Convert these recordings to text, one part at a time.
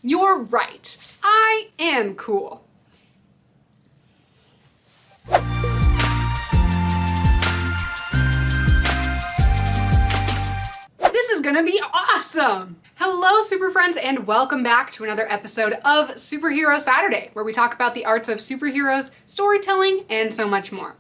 You're right. I am cool. This is gonna be awesome! Hello, super friends, and welcome back to another episode of Superhero Saturday, where we talk about the arts of superheroes, storytelling, and so much more.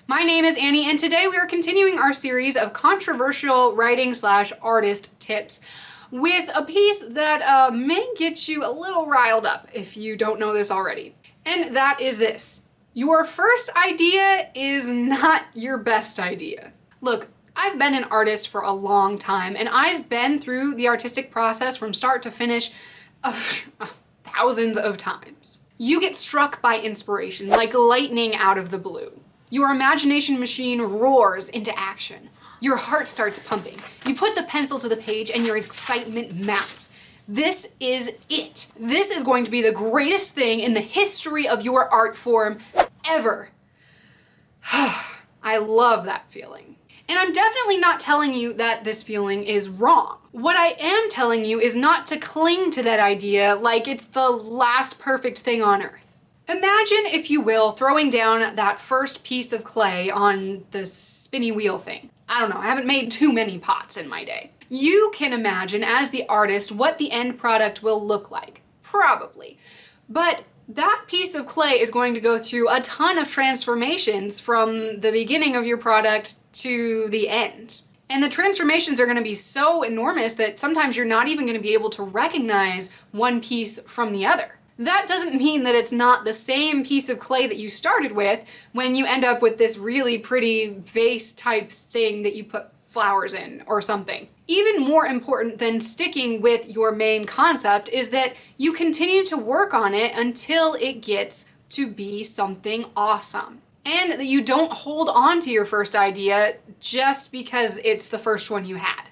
My name is Annie, and today we are continuing our series of controversial writing/artist tips with a piece that may get you a little riled up if you don't know this already. And that is this: your first idea is not your best idea. Look, I've been an artist for a long time, and I've been through the artistic process from start to finish thousands of times. You get struck by inspiration like lightning out of the blue. Your imagination machine roars into action. Your heart starts pumping. You put the pencil to the page and your excitement mounts. This is it. This is going to be the greatest thing in the history of your art form ever. I love that feeling. And I'm definitely not telling you that this feeling is wrong. What I am telling you is not to cling to that idea like it's the last perfect thing on earth. Imagine, if you will, throwing down that first piece of clay on the spinny wheel thing. I don't know, I haven't made too many pots in my day. You can imagine, as the artist, what the end product will look like. Probably. But that piece of clay is going to go through a ton of transformations from the beginning of your product to the end. And the transformations are going to be so enormous that sometimes you're not even going to be able to recognize one piece from the other. That doesn't mean that it's not the same piece of clay that you started with when you end up with this really pretty vase type thing that you put flowers in or something. Even more important than sticking with your main concept is that you continue to work on it until it gets to be something awesome. And that you don't hold on to your first idea just because it's the first one you had.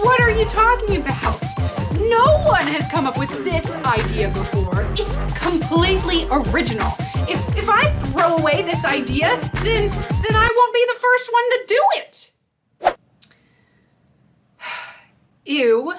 What are you talking about? No one has come up with this idea before. It's completely original. If I throw away this idea, then I won't be the first one to do it. Ew.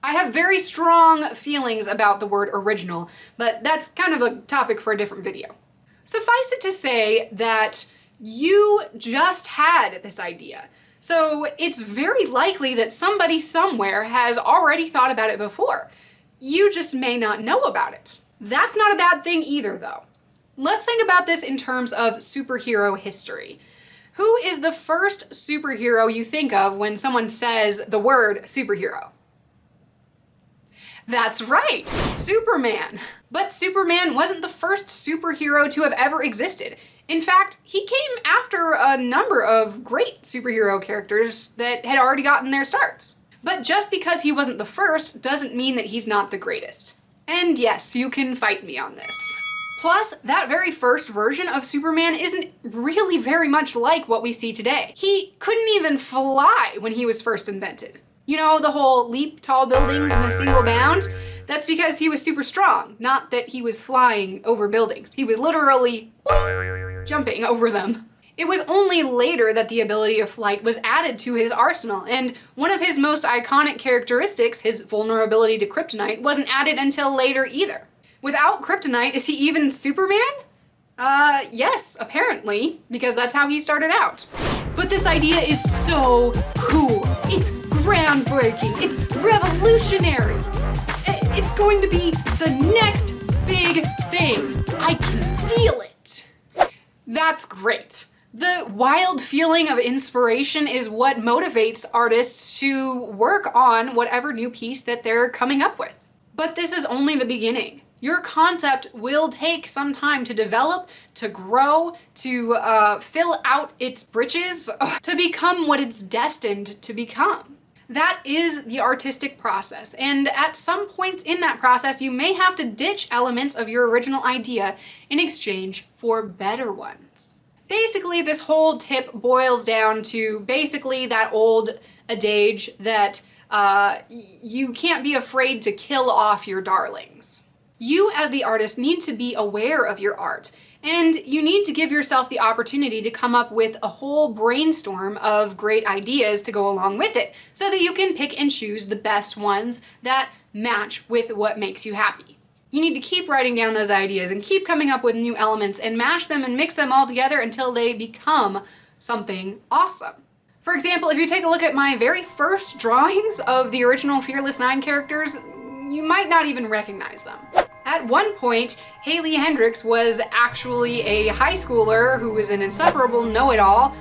I have very strong feelings about the word original, but that's kind of a topic for a different video. Suffice it to say that you just had this idea. So it's very likely that somebody somewhere has already thought about it before. You just may not know about it. That's not a bad thing either, though. Let's think about this in terms of superhero history. Who is the first superhero you think of when someone says the word superhero? That's right, Superman. But Superman wasn't the first superhero to have ever existed. In fact, he came after a number of great superhero characters that had already gotten their starts. But just because he wasn't the first doesn't mean that he's not the greatest. And yes, you can fight me on this. Plus, that very first version of Superman isn't really very much like what we see today. He couldn't even fly when he was first invented. You know, the whole leap tall buildings in a single bound? That's because he was super strong, not that he was flying over buildings. He was literally jumping over them. It was only later that the ability of flight was added to his arsenal, and one of his most iconic characteristics, his vulnerability to kryptonite, wasn't added until later either. Without kryptonite, is he even Superman? Yes, apparently, because that's how he started out. But this idea is so cool. It's groundbreaking. It's revolutionary. It's going to be the next big thing. I can feel it. That's great. The wild feeling of inspiration is what motivates artists to work on whatever new piece that they're coming up with. But this is only the beginning. Your concept will take some time to develop, to grow, to fill out its britches, to become what it's destined to become. That is the artistic process, and at some point in that process, you may have to ditch elements of your original idea in exchange for better ones. Basically, this whole tip boils down to basically that old adage that you can't be afraid to kill off your darlings. You, as the artist, need to be aware of your art And you need to give yourself the opportunity to come up with a whole brainstorm of great ideas to go along with it, so that you can pick and choose the best ones that match with what makes you happy. You need to keep writing down those ideas and keep coming up with new elements and mash them and mix them all together until they become something awesome. For example, if you take a look at my very first drawings of the original Fearless 9 characters, you might not even recognize them. At one point, Haley Hendricks was actually a high schooler who was an insufferable know-it-all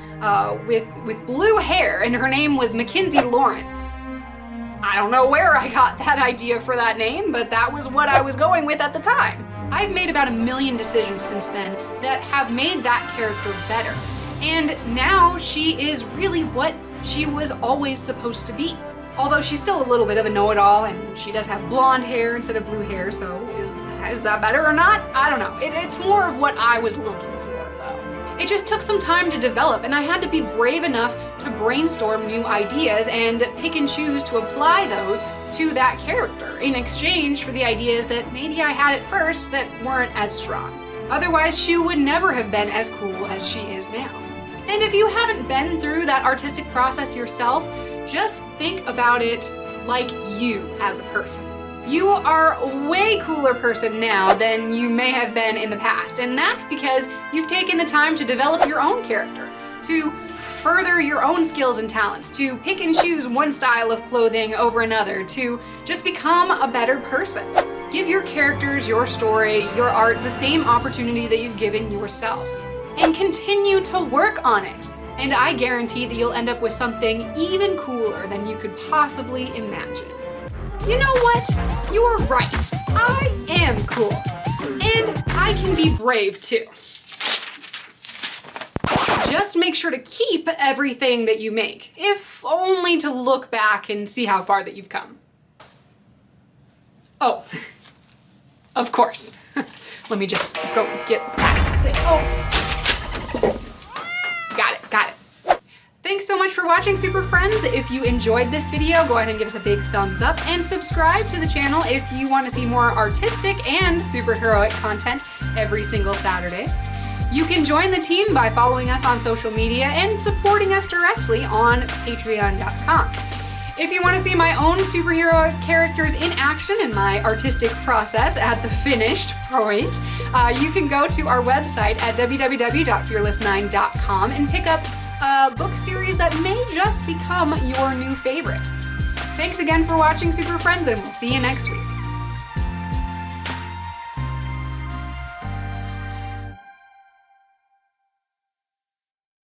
with blue hair, and her name was Mackenzie Lawrence. I don't know where I got that idea for that name, but that was what I was going with at the time. I've made about 1 million decisions since then that have made that character better, and now she is really what she was always supposed to be. Although she's still a little bit of a know-it-all, and she does have blonde hair instead of blue hair, so is that better or not? I don't know. It's more of what I was looking for, though. It just took some time to develop, and I had to be brave enough to brainstorm new ideas and pick and choose to apply those to that character in exchange for the ideas that maybe I had at first that weren't as strong. Otherwise, she would never have been as cool as she is now. And if you haven't been through that artistic process yourself, just think about it like you as a person. You are a way cooler person now than you may have been in the past, and that's because you've taken the time to develop your own character, to further your own skills and talents, to pick and choose one style of clothing over another, to just become a better person. Give your characters, your story, your art the same opportunity that you've given yourself, and continue to work on it. And I guarantee that you'll end up with something even cooler than you could possibly imagine. You know what? You are right. I am cool. And I can be brave too. Just make sure to keep everything that you make, if only to look back and see how far that you've come. Oh, of course. Let me just go get that thing. Oh. Got it. Thanks so much for watching, Super Friends. If you enjoyed this video, go ahead and give us a big thumbs up and subscribe to the channel if you want to see more artistic and superheroic content every single Saturday. You can join the team by following us on social media and supporting us directly on patreon.com. If you want to see my own superhero characters in action and my artistic process at the finished point, you can go to our website at www.fearless9.com and pick up a book series that may just become your new favorite. Thanks again for watching, Super Friends, and we'll see you next week.